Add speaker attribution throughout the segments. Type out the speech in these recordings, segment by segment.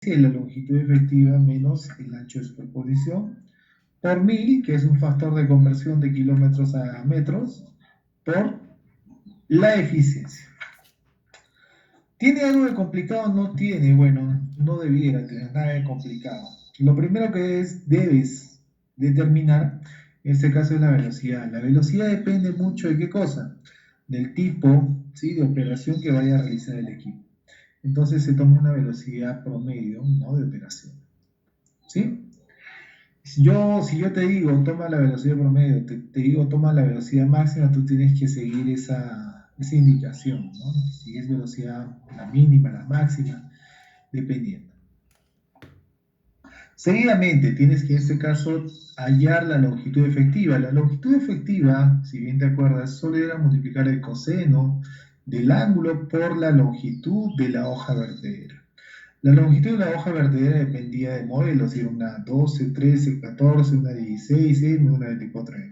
Speaker 1: la longitud efectiva menos el ancho de superposición por 1000, que es un factor de conversión de kilómetros a metros, por la eficiencia. ¿Tiene algo de complicado? No tiene, bueno, no debiera tener nada de complicado. Lo primero que debes determinar, en este caso, es la velocidad. La velocidad depende mucho de qué cosa, del tipo, ¿sí?, de operación que vaya a realizar el equipo. Entonces se toma una velocidad promedio, ¿no?, de operación. ¿Sí? Si yo te digo, toma la velocidad promedio, te digo, toma la velocidad máxima, tú tienes que seguir esa indicación, ¿no? Si es velocidad la mínima, la máxima, dependiendo. Seguidamente, tienes que en este caso hallar la longitud efectiva. La longitud efectiva, si bien te acuerdas, solo era multiplicar el coseno del ángulo por la longitud de la hoja vertedera. La longitud de la hoja vertedera dependía de modelos, si era una 12, 13, 14, una 16, M, una 24 M.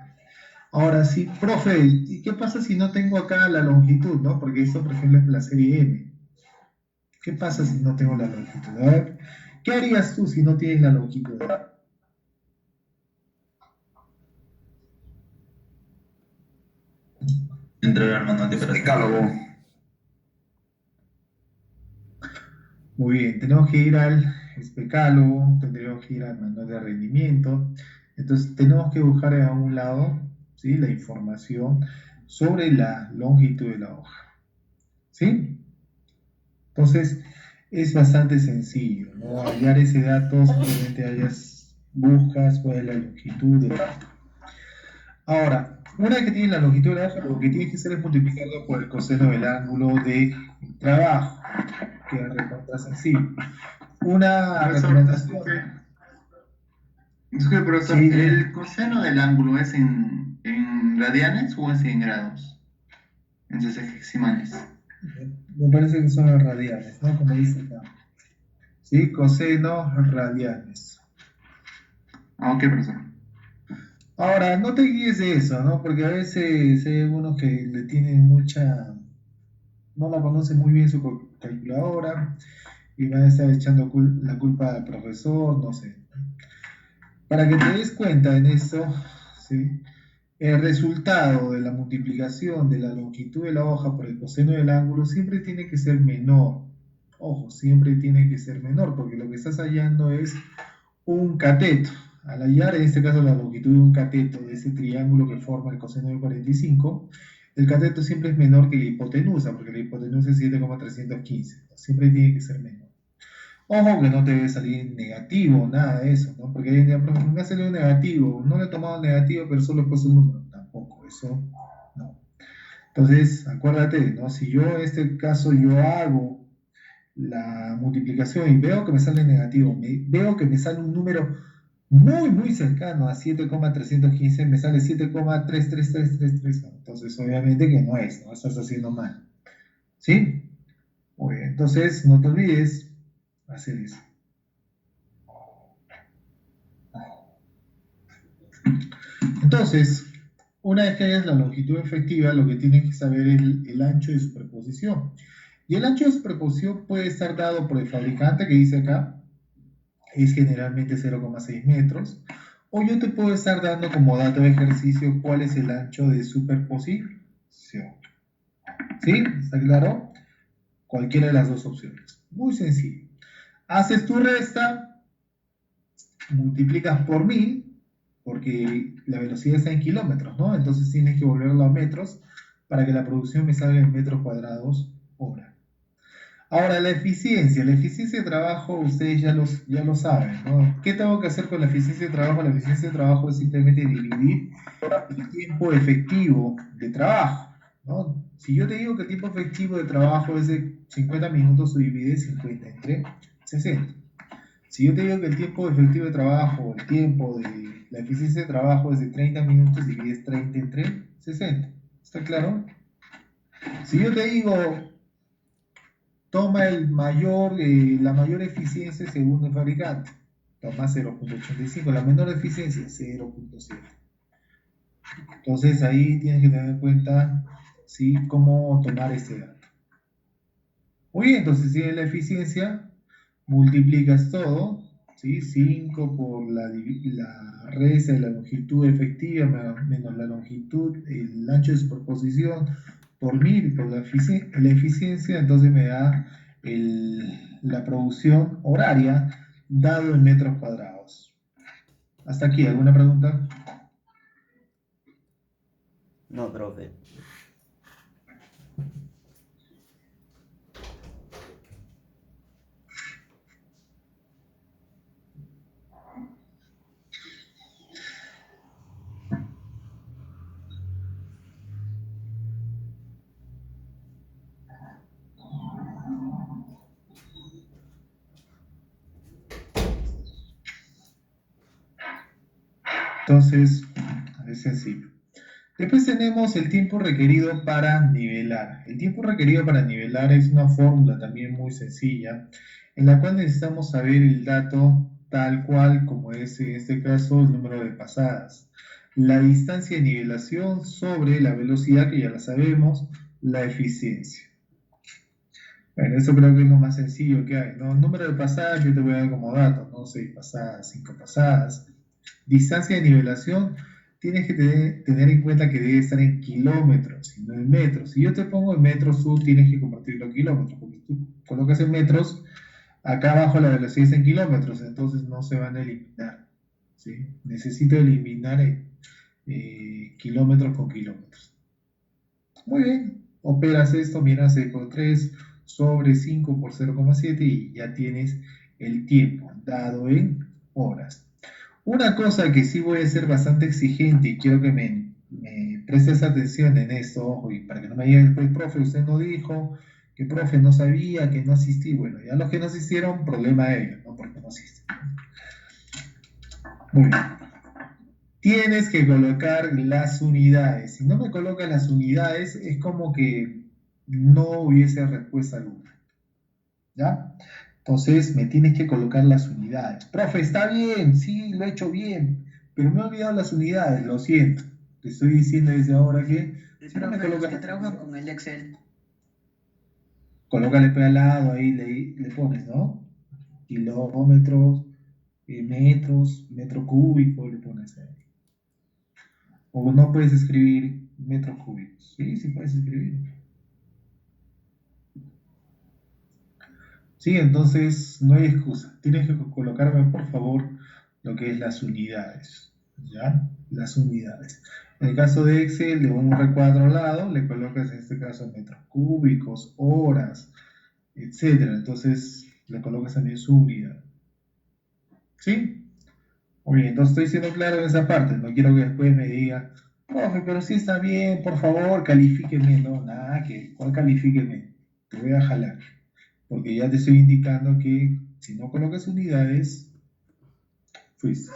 Speaker 1: Ahora sí, profe, ¿y qué pasa si no tengo acá la longitud, no? Porque esto, por ejemplo, es la serie M. ¿Qué pasa si no tengo la longitud? A ver, ¿qué harías tú si no tienes la longitud?
Speaker 2: Entrar al manual de operación. Decálogo.
Speaker 1: Muy bien, tenemos que ir al especálogo, tendríamos que ir al manual de rendimiento. Entonces, tenemos que buscar a un lado, ¿sí?, la información sobre la longitud de la hoja. ¿Sí? Entonces, es bastante sencillo, ¿no? Hallar ese dato, simplemente buscas cuál es la longitud de la hoja. Ahora, una vez que tienes la longitud de la hoja, lo que tienes que hacer es multiplicarlo por el coseno del ángulo de trabajo, que es recontra sencillo. Una recomendación.
Speaker 2: Disculpe, profesor,
Speaker 1: Sí,
Speaker 2: ¿el coseno del ángulo es en radianes o es en grados? En sesageximales.
Speaker 1: me parece que son radianes, ¿no? Como dice acá. Sí, coseno radianes.
Speaker 2: Ah, ok, profesor.
Speaker 1: Ahora, no te guíes de eso, ¿no? Porque a veces hay algunos que le tienen no la conocen muy bien su calculadora y van a estar echando la culpa al profesor, no sé. Para que te des cuenta en eso, ¿sí?, el resultado de la multiplicación de la longitud de la hoja por el coseno del ángulo siempre tiene que ser menor. Ojo, siempre tiene que ser menor, porque lo que estás hallando es un cateto. Al hallar, en este caso, la longitud de un cateto de ese triángulo que forma el coseno de 45, el cateto siempre es menor que la hipotenusa, porque la hipotenusa es 7,315. Siempre tiene que ser menor. Ojo que no te debe salir negativo, nada de eso, ¿no? Porque me ha salido negativo, no le he tomado negativo, pero solo he puesto un número. Tampoco, eso no. Entonces, acuérdate, ¿no? Si yo en este caso yo hago la multiplicación y veo que me sale negativo, veo que me sale un número muy, muy cercano a 7,315, me sale 7,33333. Entonces, obviamente que no es, ¿no? Estás haciendo mal. ¿Sí? Muy bien, entonces no te olvides hacer eso. Entonces, una vez que hayas la longitud efectiva, lo que tienes que saber es el ancho de superposición. Y el ancho de superposición puede estar dado por el fabricante, que dice acá, es generalmente 0,6 metros. O yo te puedo estar dando como dato de ejercicio cuál es el ancho de superposición. ¿Sí? ¿Está claro? Cualquiera de las dos opciones. Muy sencillo. Haces tu resta, multiplicas por 1000, porque la velocidad está en kilómetros, ¿no? Entonces tienes que volverlo a metros para que la producción me salga en metros cuadrados hora. Ahora, la eficiencia de trabajo, ustedes ya lo saben, ¿no? ¿Qué tengo que hacer con la eficiencia de trabajo? La eficiencia de trabajo es simplemente dividir el tiempo efectivo de trabajo, ¿no? Si yo te digo que el tiempo efectivo de trabajo es de 50 minutos, tú divides 50 entre 60. Si yo te digo que el tiempo efectivo de trabajo, el tiempo de la eficiencia de trabajo es de 30 minutos, divides 30 entre 60. ¿Está claro? Si yo te digo, toma la mayor eficiencia según el fabricante, toma 0,85, la menor eficiencia 0,7. Entonces ahí tienes que tener en cuenta, ¿sí?, cómo tomar este dato. Muy bien, entonces si es la eficiencia, multiplicas todo, ¿sí? 5 por la resta de la longitud efectiva menos la longitud, el ancho de superposición por 1000 por la eficiencia, entonces me da la producción horaria dado en metros cuadrados. Hasta aquí, ¿alguna pregunta?
Speaker 3: No, profe.
Speaker 1: Entonces, es sencillo. Después tenemos el tiempo requerido para nivelar. El tiempo requerido para nivelar es una fórmula también muy sencilla, en la cual necesitamos saber el dato tal cual como es en este caso el número de pasadas. La distancia de nivelación sobre la velocidad, que ya la sabemos, la eficiencia. Bueno, eso creo que es lo más sencillo que hay, ¿no? El número de pasadas yo te voy a dar como dato, ¿no? 6 pasadas, 5 pasadas. Distancia de nivelación, tienes que tener en cuenta que debe estar en kilómetros y no en metros. Si yo te pongo en metros, tú tienes que convertirlo en kilómetros, porque tú colocas en metros, acá abajo la velocidad es en kilómetros, entonces no se van a eliminar, ¿sí? Necesito eliminar kilómetros con kilómetros. Muy bien, operas esto, miras 6 por 3 sobre 5 por 0,7 y ya tienes el tiempo dado en horas. Una cosa que sí voy a ser bastante exigente y quiero que me prestes atención en esto, ojo, y para que no me digan después, profe, usted no dijo, que profe no sabía, que no asistí. Bueno, ya los que no asistieron, problema de ellos, no porque no asisten. Muy bien. Tienes que colocar las unidades. Si no me colocas las unidades, es como que no hubiese respuesta alguna. ¿Ya? Entonces me tienes que colocar las unidades. Profe, está bien, sí, lo he hecho bien, pero me he olvidado las unidades, lo siento. Te estoy diciendo desde ahora que si no me
Speaker 4: Profe, los
Speaker 1: colocas
Speaker 4: que trabajan con el Excel.
Speaker 1: colócale al lado, ahí le pones, ¿no? Kilómetros, metros, metro cúbico, le pones ahí. O no puedes escribir metros cúbicos. Sí, sí puedes escribir. Sí, entonces no hay excusa. Tienes que colocarme, por favor, lo que es las unidades. ¿Ya? Las unidades. En el caso de Excel, de un recuadro al lado, le colocas en este caso metros cúbicos, horas, etcétera. Entonces, le colocas también su unidad. ¿Sí? Muy bien, entonces estoy siendo claro en esa parte. No quiero que después me diga, profe, pero sí está bien, por favor, califíqueme. No, nada, que, ¿cuál califíqueme? Te voy a jalar. Porque ya te estoy indicando que si no colocas unidades, fuiste.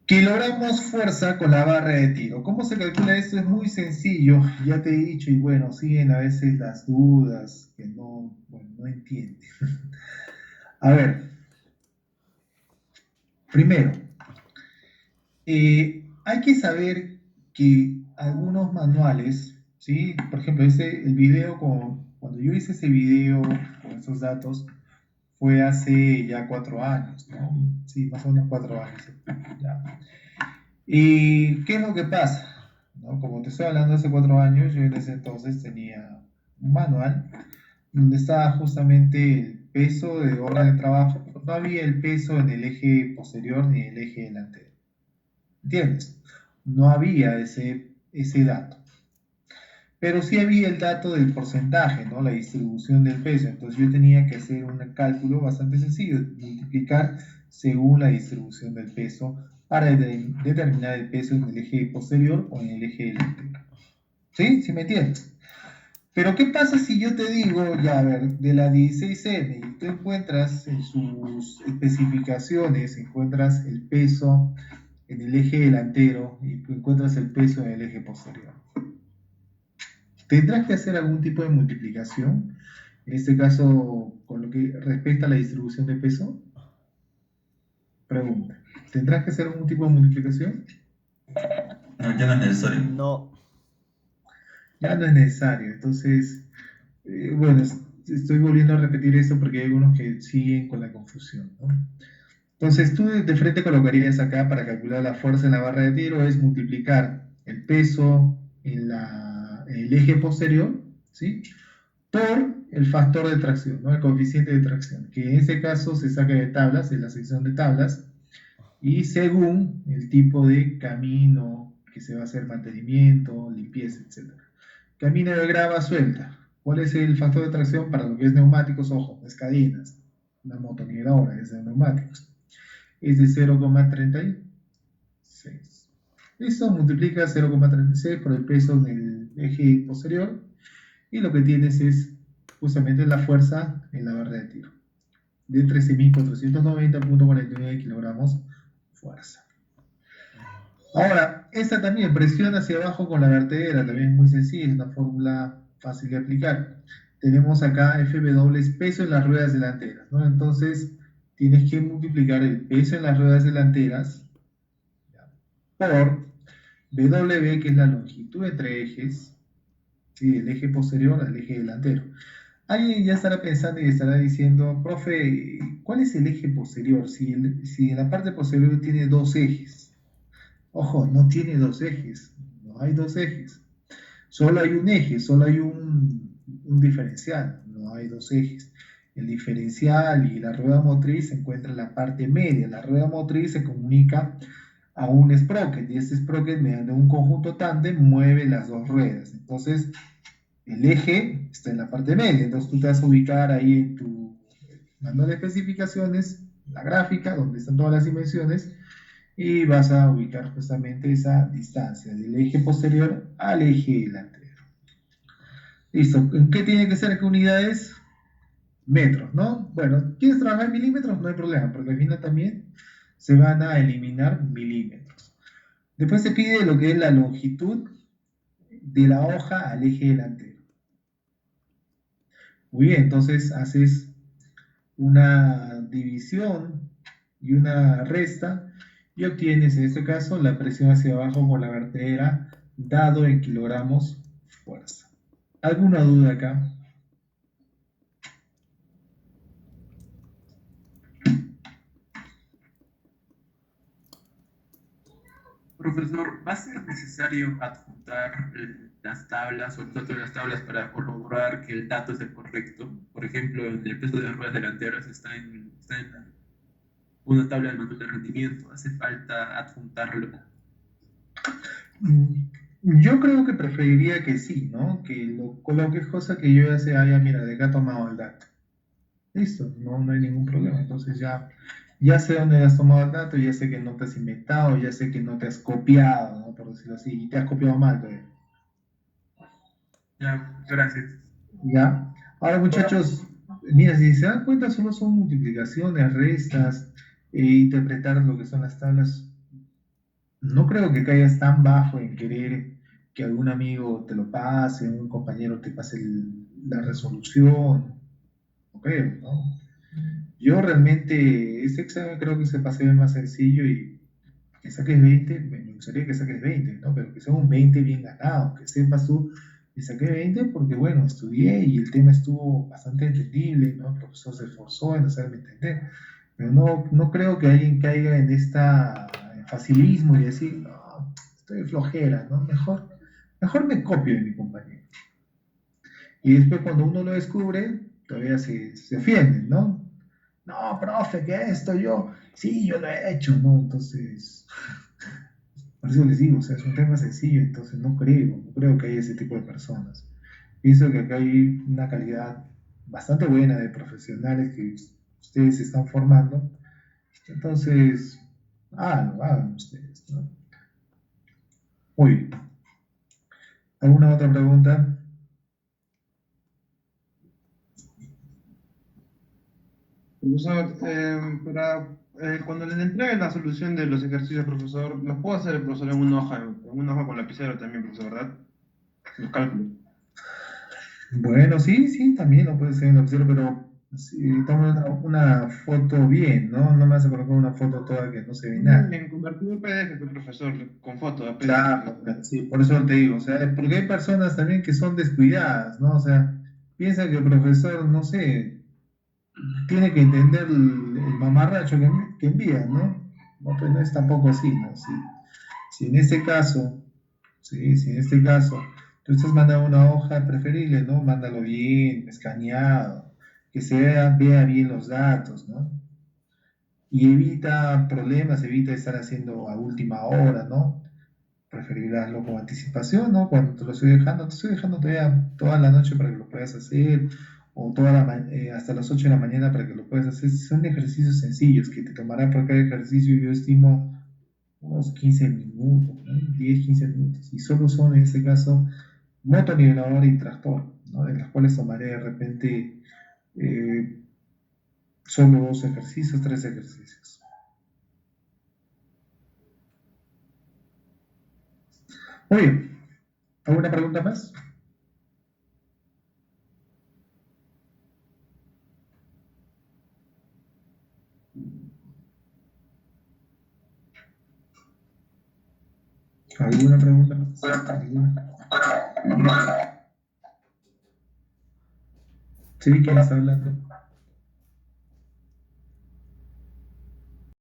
Speaker 1: Kilogramos fuerza con la barra de tiro. ¿Cómo se calcula esto? Es muy sencillo, ya te he dicho, y bueno, siguen a veces las dudas que no, bueno, no entienden. A ver, primero, hay que saber que algunos manuales, ¿sí? Por ejemplo, el video, cuando yo hice ese video con esos datos, fue hace ya 4 años, ¿no? Sí, más o menos 4 años. Ya. ¿Y qué es lo que pasa? ¿No? Como te estoy hablando hace 4 años, yo en ese entonces tenía un manual donde estaba justamente el peso de orden de trabajo, pero no había el peso en el eje posterior ni en el eje delantero. ¿Entiendes? No había ese dato. Pero sí había el dato del porcentaje, ¿no? La distribución del peso. Entonces yo tenía que hacer un cálculo bastante sencillo, multiplicar según la distribución del peso para determinar el peso en el eje posterior o en el eje delantero. ¿Sí? ¿Sí me entiendes? Pero ¿qué pasa si yo te digo, ya a ver, de la 16M y tú encuentras en sus especificaciones, encuentras el peso en el eje delantero y tú encuentras el peso en el eje posterior? ¿Tendrás que hacer algún tipo de multiplicación? En este caso, con lo que respecta a la distribución de peso. Pregunta. ¿Tendrás que hacer algún tipo de multiplicación?
Speaker 5: No, ya no es necesario.
Speaker 3: No.
Speaker 1: Ya no es necesario. Entonces, bueno, estoy volviendo a repetir esto porque hay algunos que siguen con la confusión, ¿no? Entonces, tú de frente colocarías acá para calcular la fuerza en la barra de tiro es multiplicar el peso en el eje posterior, ¿sí? Por el factor de tracción, ¿no? El coeficiente de tracción, que en este caso se saca de tablas, en la sección de tablas, y según el tipo de camino que se va a hacer mantenimiento, limpieza, etc. Camino de grava suelta. ¿Cuál es el factor de tracción para lo que es neumáticos? Ojo, no es cadenas, una motoniveladora, es de neumáticos. Es de 0,36. Listo, multiplica 0,36 por el peso en el eje posterior y lo que tienes es justamente la fuerza en la barra de tiro de 13.490.49 kilogramos fuerza. Ahora, esta también, presión hacia abajo con la vertedera, también es muy sencilla, es una fórmula fácil de aplicar. Tenemos acá FW es peso en las ruedas delanteras, ¿no? Entonces, tienes que multiplicar el peso en las ruedas delanteras por W, que es la longitud entre ejes, ¿sí? El eje posterior al eje delantero. Alguien ya estará pensando y estará diciendo, profe, ¿cuál es el eje posterior? Si en la parte posterior tiene dos ejes. Ojo, no tiene dos ejes, no hay dos ejes. Solo hay un eje, solo hay un diferencial, no hay dos ejes. El diferencial y la rueda motriz se encuentran en la parte media. La rueda motriz se comunica a un sprocket y este sprocket, mediante un conjunto tándem, mueve las dos ruedas. Entonces, el eje está en la parte media, entonces tú te vas a ubicar ahí en tu manual de especificaciones, la gráfica, donde están todas las dimensiones, y vas a ubicar justamente esa distancia del eje posterior al eje delantero. Listo, ¿en qué tiene que ser? ¿Qué unidades? Metros, ¿no? Bueno, ¿quieres trabajar en milímetros? No hay problema, porque al final también se van a eliminar milímetros. Después se pide lo que es la longitud de la hoja al eje delantero. Muy bien, entonces haces una división y una resta y obtienes en este caso la presión hacia abajo por la vertedera dado en kilogramos fuerza. ¿Alguna duda acá?
Speaker 4: Profesor, ¿va a ser necesario adjuntar las tablas o el dato de las tablas para corroborar que el dato es el correcto? Por ejemplo, en el peso de las ruedas delanteras está en una tabla del manual de rendimiento. ¿Hace falta adjuntarlo?
Speaker 1: Yo creo que preferiría que sí, ¿no? Que lo coloques, cosa que yo ya sé, ya mira, de acá he tomado el dato. Listo, no hay ningún problema. Entonces ya sé dónde has tomado el dato, ya sé que no te has inventado, ya sé que no te has copiado, ¿no? Por decirlo así, y te has copiado mal todavía.
Speaker 4: Ya, gracias.
Speaker 1: ¿Ya? Ahora, muchachos, mira, si se dan cuenta, solo son multiplicaciones, restas, interpretar lo que son las tablas. No creo que caigas tan bajo en querer que algún amigo te lo pase, un compañero te pase la resolución. No creo, ¿no? Yo realmente, este examen creo que se pase más sencillo y que saques 20, me gustaría que saques 20, ¿no? Pero que sea un 20 bien ganado, que sepas tú, y saqué 20 porque, bueno, estudié y el tema estuvo bastante entendible, ¿no? El profesor se esforzó en hacerme entender, pero no creo que alguien caiga en en facilismo y decir, no, estoy flojera, ¿no? Mejor me copio de mi compañero. Y después cuando uno lo descubre, todavía se ofienden, ¿no? No, profe, ¿qué esto? Sí, yo lo he hecho, ¿no? Entonces, por eso les digo, o sea, es un tema sencillo, entonces no creo que haya ese tipo de personas. Pienso que acá hay una calidad bastante buena de profesionales que ustedes se están formando, entonces, hagan ustedes, ¿no? Muy bien. ¿Alguna otra pregunta?
Speaker 6: Profesor, cuando les entregue la solución de los ejercicios, profesor, los puedo hacer el profesor en una hoja con lapicero también, profesor, ¿verdad? Los cálculos.
Speaker 1: Bueno, sí, también lo puedes hacer en la lapicero, pero si toma una foto bien, ¿no? No me vas a colocar una foto toda que no se ve nada.
Speaker 6: En convertido PDF, profesor, con foto a PDF.
Speaker 1: Claro, sí, por eso te digo, o sea, porque hay personas también que son descuidadas, ¿no? O sea, piensa que el profesor, no sé, tiene que entender el mamarracho que envía, ¿no? No, pues no es tampoco así, ¿no? Si en este caso, sí, si en este caso tú estás mandando una hoja preferible, ¿no? Mándalo bien, escaneado, que vea bien los datos, ¿no? Y evita problemas, evita estar haciendo a última hora, ¿no? Preferible hazlo con anticipación, ¿no? Cuando te estoy dejando todavía toda la noche para que lo puedas hacer, o hasta las 8 de la mañana para que lo puedas hacer. Son ejercicios sencillos que te tomará por cada ejercicio, yo estimo unos 15 minutos, ¿no? 10, 15 minutos. Y solo son, en este caso, motonivelador y tractor, ¿no? De las cuales tomaré de repente eh, solo 2 ejercicios, 3 ejercicios. Muy bien. ¿Alguna pregunta más? ¿Alguna pregunta más? ¿Alguna? Sí, ¿quién está hablando?